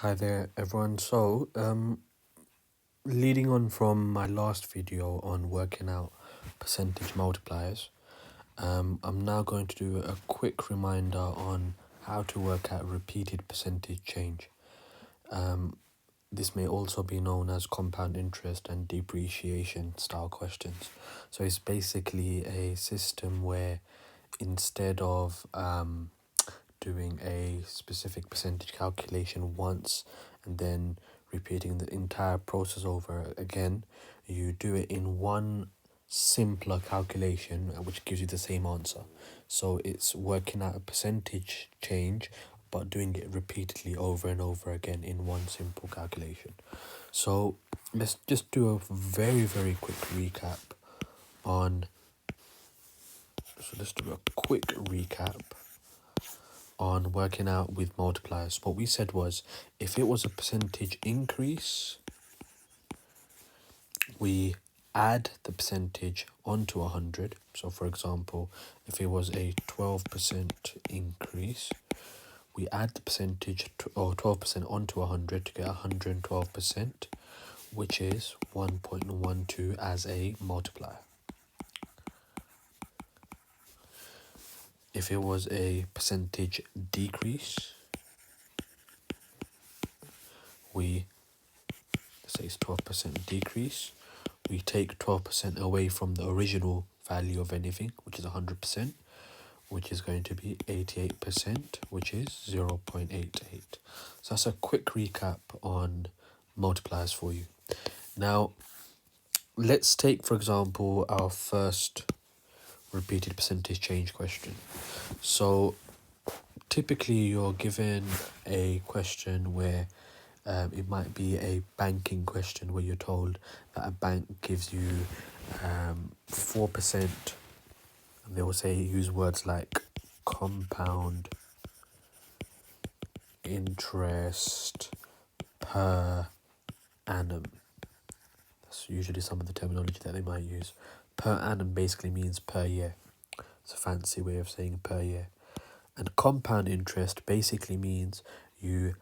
Hi there, everyone. Leading on from my last video on working out percentage multipliers, I'm now going to do a quick reminder on how to work out repeated percentage change. This may also be known as compound interest and depreciation style questions. So it's basically a system where instead of doing a specific percentage calculation once and then repeating the entire process over again, you do it in one simpler calculation which gives you the same answer. So it's working out a percentage change but doing it repeatedly over and over again in one simple calculation. So let's just do a very quick recap on let's do a quick recap on working out with multipliers. What we said was, if it was a percentage increase, we add the percentage onto 100. So for example, if it was a 12% increase, we add the percentage or 12% onto 100 to get 112%, which is 1.12 as a multiplier. If it was a percentage decrease, let's say it's 12% decrease, we take 12% away from the original value of anything, which is 100%, which is going to be 88%, which is 0.88. So that's a quick recap on multipliers for you. Now, let's take, for example, our first repeated percentage change question. So typically you're given a question where it might be a banking question where you're told that a bank gives you 4%, and they will use words like compound interest per annum. That's usually some of the terminology that they might use. Per annum basically means per year. It's a fancy way of saying per year. And compound interest basically means you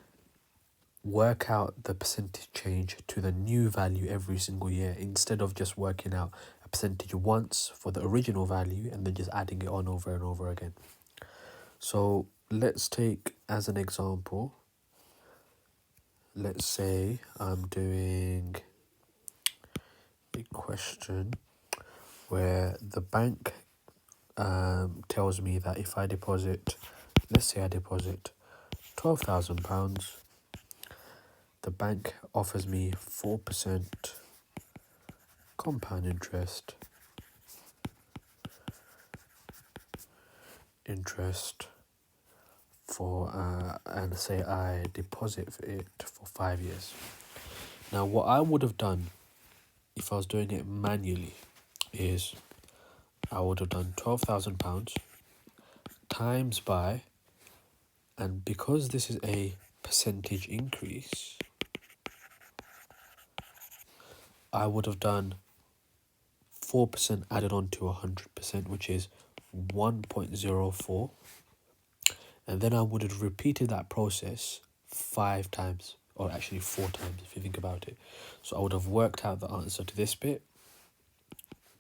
work out the percentage change to the new value every single year, instead of just working out a percentage once for the original value and then just adding it on over and over again. So let's take as an example, let's say I'm doing a question where the bank tells me that if I deposit, let's say I deposit £12,000, the bank offers me 4% compound interest for and say I deposit it for 5 years. Now what I would have done if I was doing it manually is I would have done £12,000 times by, and because this is a percentage increase, I would have done 4% added on to 100%, which is 1.04. And then I would have repeated that process 5 times, or actually 4 times if you think about it. So I would have worked out the answer to this bit,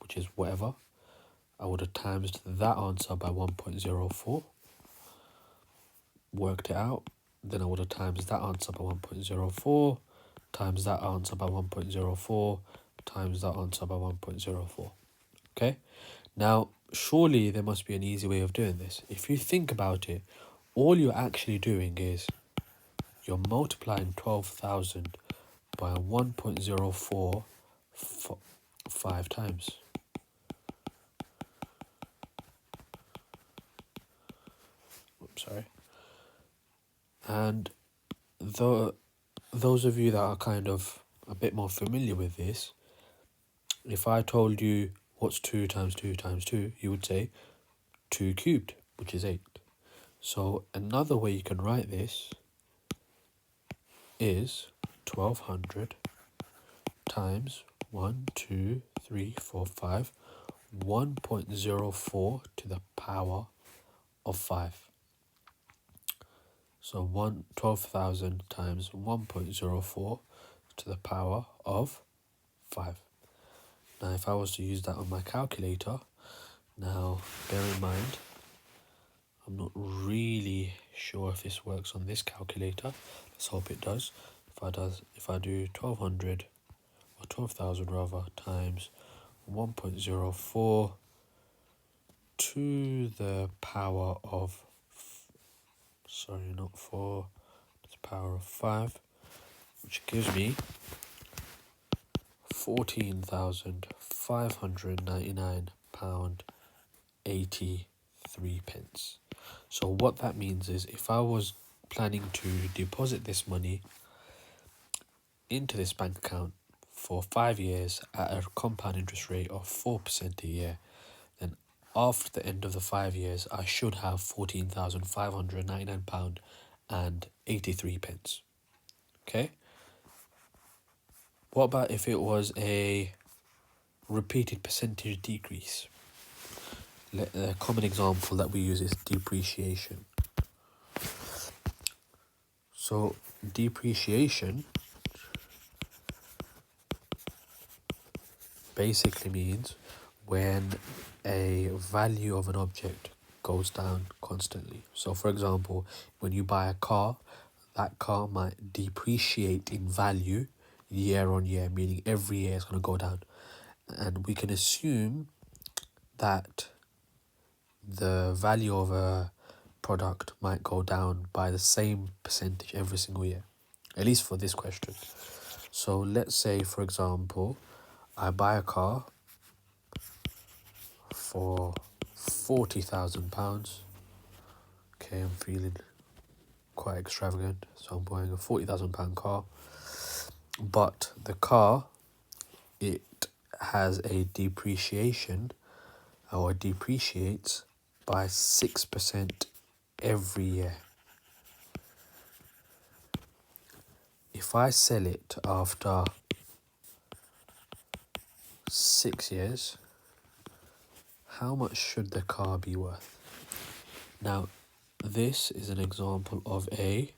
which is whatever. I would have times that answer by 1.04, worked it out. Then I would have times that answer by 1.04, times that answer by 1.04, times that answer by 1.04. Okay? Now, surely there must be an easy way of doing this. If you think about it, all you're actually doing is you're multiplying 12,000 by 1.04 5 times. Oops, sorry. And those of you that are kind of a bit more familiar with this, if I told you what's 2 times 2 times 2, you would say 2 cubed, which is 8. So another way you can write this is 1200 times 1, 2, 3, 4, 5, 1.04 to the power of 5. So 12,000 times 1.04 to the power of 5. Now if I was to use that on my calculator, now bear in mind, I'm not really sure if this works on this calculator. Let's hope it does. If I do 1200 or 12,000 rather times 1.04 to the power of, sorry, not 4, to the power of 5, which gives me 14,599 pound 83 pence. So what that means is, if I was planning to deposit this money into this bank account for 5 years at a compound interest rate of 4% a year, then after the end of the 5 years, I should have £14,599 and 83 pence. Okay? What about if it was a repeated percentage decrease? A common example that we use is depreciation. So depreciation basically means when a value of an object goes down constantly. So for example, when you buy a car, that car might depreciate in value year on year, meaning every year it's going to go down. And we can assume that the value of a product might go down by the same percentage every single year, at least for this question. So let's say, for example, I buy a car for £40,000. Okay, I'm feeling quite extravagant, so I'm buying a £40,000 car. But the car, it has a depreciation, or it depreciates by 6% every year. If I sell it after 6 years, how much should the car be worth? Now, this is an example of a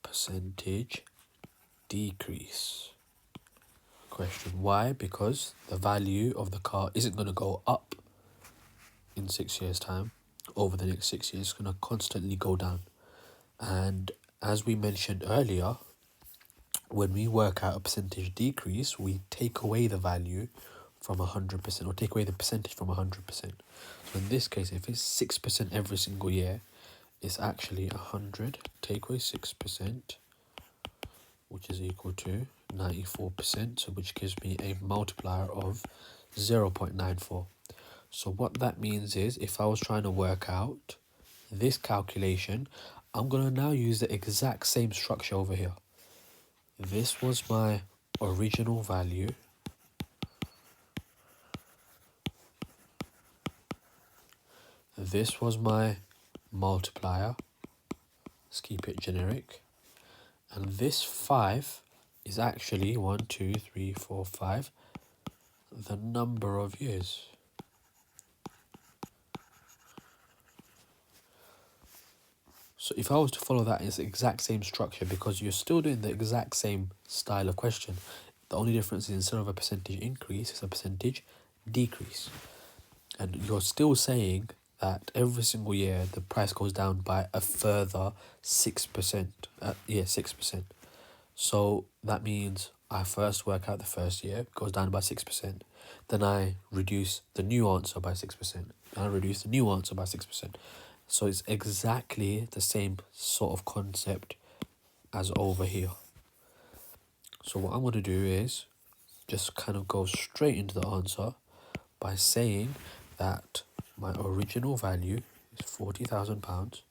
percentage decrease question. Why? Because the value of the car isn't going to go up in 6 years' time. Over the next 6 years, it's going to constantly go down. And as we mentioned earlier, when we work out a percentage decrease, we take away the value from 100%, or take away the percentage from 100%. So in this case, if it's 6% every single year, it's actually 100, take away 6%, which is equal to 94%, so which gives me a multiplier of 0.94. So what that means is, if I was trying to work out this calculation, I'm going to now use the exact same structure over here. This was my original value. This was my multiplier. Let's keep it generic. And this 5 is actually 1, 2, 3, 4, 5, the number of years. So if I was to follow that, it's the exact same structure, because you're still doing the exact same style of question. The only difference is, instead of a percentage increase, it's a percentage decrease. And you're still saying that every single year the price goes down by a further 6%. 6%. So that means I first work out the first year, it goes down by 6%. Then I reduce the new answer by 6%. Then I reduce the new answer by 6%. So it's exactly the same sort of concept as over here. So what I'm going to do is just kind of go straight into the answer by saying that my original value is £40,000.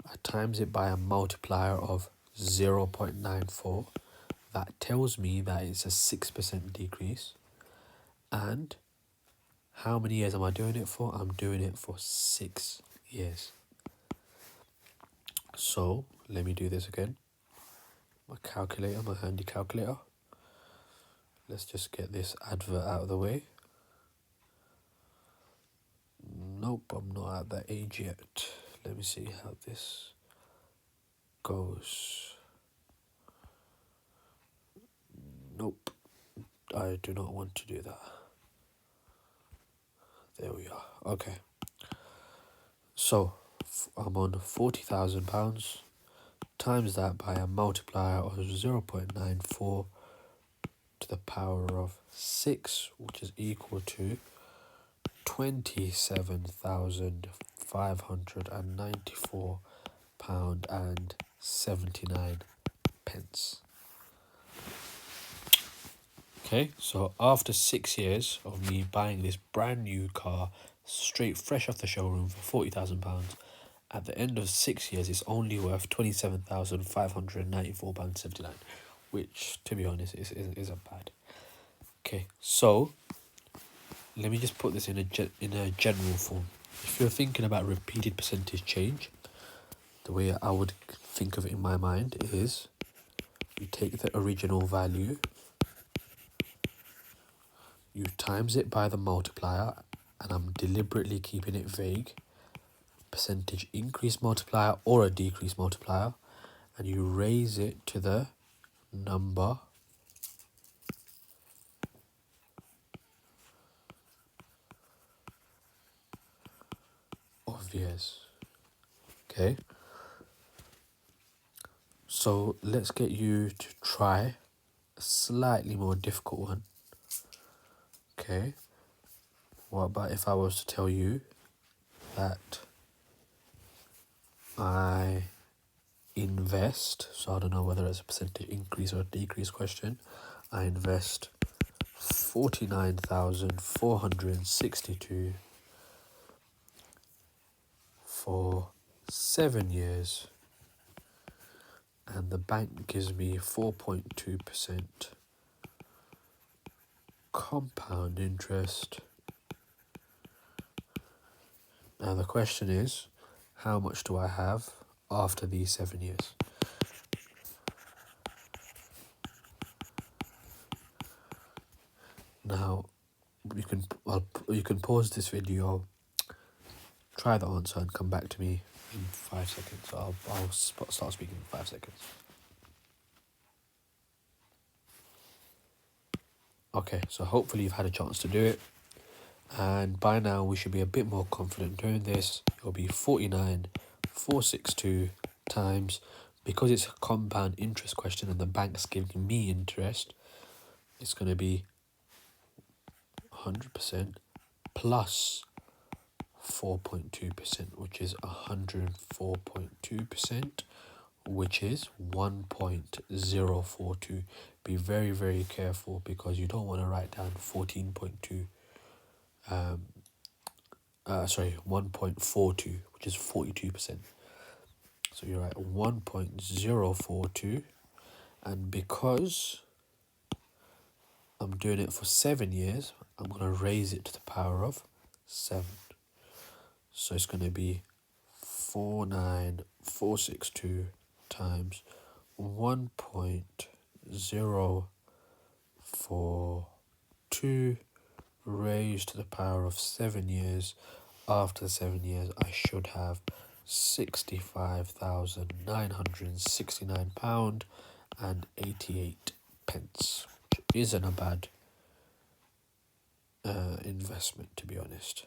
I times it by a multiplier of 0.94. That tells me that it's a 6% decrease. And how many years am I doing it for? I'm doing it for 6 years. So let me do this again. My calculator, my handy calculator. Let's just get this advert out of the way. Nope, I'm not at that age yet. let me see how this goes. Nope, I do not want to do that. There we are. Okay. So I'm on £40,000. Times that by a multiplier of 0.94 to the power of 6, which is equal to £27,594.79. Okay, so after 6 years of me buying this brand new car, straight fresh off the showroom for £40,000, at the end of 6 years, it's only worth £27,594.79, which, to be honest, isn't bad. Okay, so let me just put this in a general form. If you're thinking about repeated percentage change, the way I would think of it in my mind is you take the original value, you times it by the multiplier, and I'm deliberately keeping it vague, percentage increase multiplier or a decrease multiplier, and you raise it to the number of years. Okay, so let's get you to try a slightly more difficult one. Okay, what about if I was to tell you that I invest, so I don't know whether it's a percentage increase or a decrease question, I invest 49,462 for 7 years, and the bank gives me 4.2% compound interest. Now the question is, how much do I have after these 7 years? Now you can pause this video, try the answer, and come back to me in 5 seconds. So I'll start speaking in 5 seconds. Okay, so hopefully you've had a chance to do it, and by now we should be a bit more confident doing this. It'll be 49,462 times, because it's a compound interest question and the bank's giving me interest, it's going to be 100% plus 4.2%, which is 104.2%, which is 1.042. Be very, very careful, because you don't want to write down 14.2. 1.42, which is 42%. So you're at 1.042, and because I'm doing it for 7 years, I'm going to raise it to the power of 7. So it's going to be 49,462 times 1.042 raised to the power of 7 years. After 7 years, I should have £65,969.88, which isn't a bad investment, to be honest.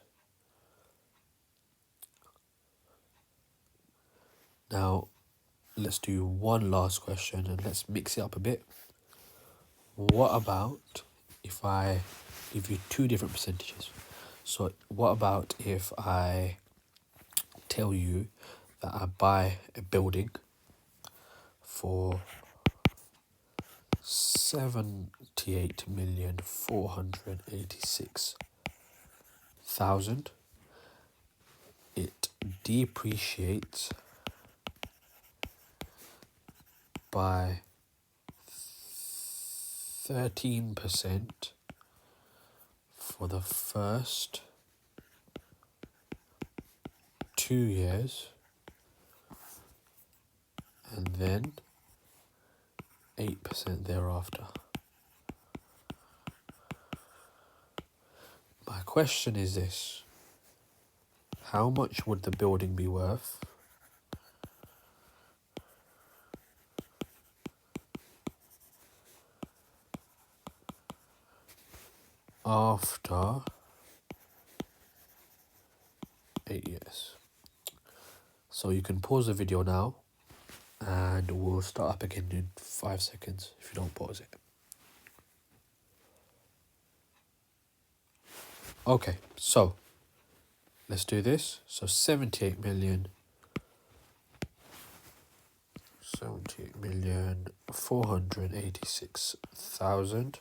Now, let's do one last question and let's mix it up a bit. What about if I give you 2 different percentages? So what about if I tell you that I buy a building for 78,486,000. It depreciates by 13% for the first 2 years, and then 8% thereafter. My question is this: how much would the building be worth after 8 years? So you can pause the video now and we'll start up again in 5 seconds if you don't pause it. Okay, so let's do this. So 78,486,000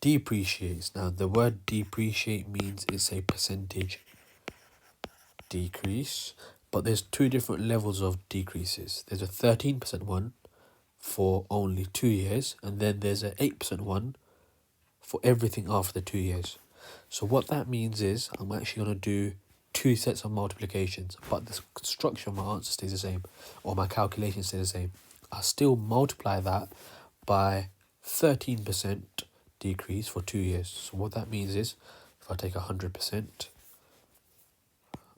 depreciates. Now the word depreciate means it's a percentage decrease, but there's two different levels of decreases. There's a 13% one for only 2 years, and then there's an 8% one for everything after the 2 years. So what that means is I'm actually going to do two sets of multiplications, but the structure of my answer stays the same, or my calculation stays the same. I still multiply that by 13% decrease for 2 years. So what that means is if I take 100%,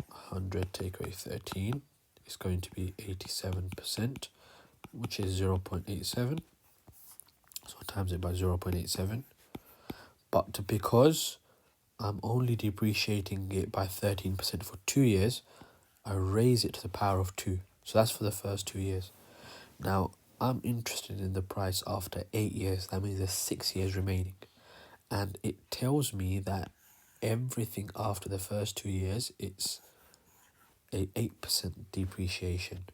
100 take away 13 is going to be 87%, which is 0.87. So I times it by 0.87. But because I'm only depreciating it by 13% for 2 years, I raise it to the power of 2. So that's for the first 2 years. Now, I'm interested in the price after 8 years. That means there's 6 years remaining. And it tells me that everything after the first 2 years, it's a 8% depreciation.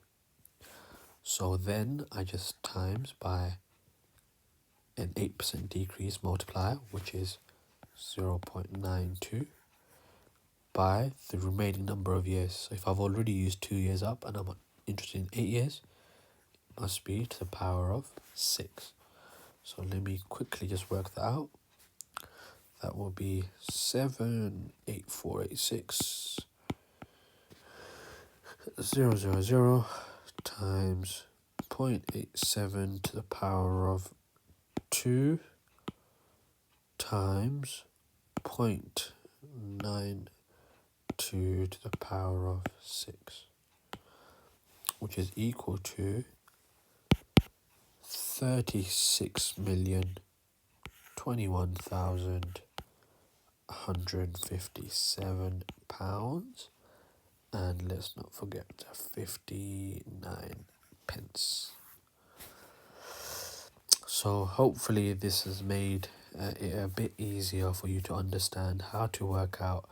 So then I just times by an 8% decrease multiplier, which is 0.92, by the remaining number of years. So if I've already used 2 years up and I'm interested in 8 years, it must be to the power of 6. So let me quickly just work that out. That will be 78486 000 times 0.87 to the power of 2 times 0.92 to the power of 6, which is equal to 36,021,157 pounds, and let's not forget 59 pence. So hopefully this has made it a bit easier for you to understand how to work out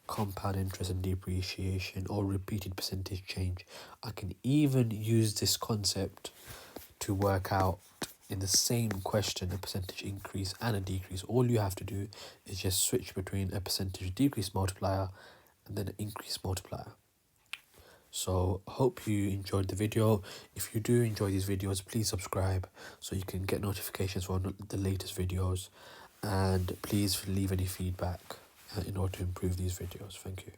compound interest and depreciation or repeated percentage change. I can even use this concept to work out in the same question a percentage increase and a decrease. All you have to do is just switch between a percentage decrease multiplier and then an increase multiplier. So hope you enjoyed the video. If you do enjoy these videos, please subscribe so you can get notifications for the latest videos, and please leave any feedback in order to improve these videos. Thank you.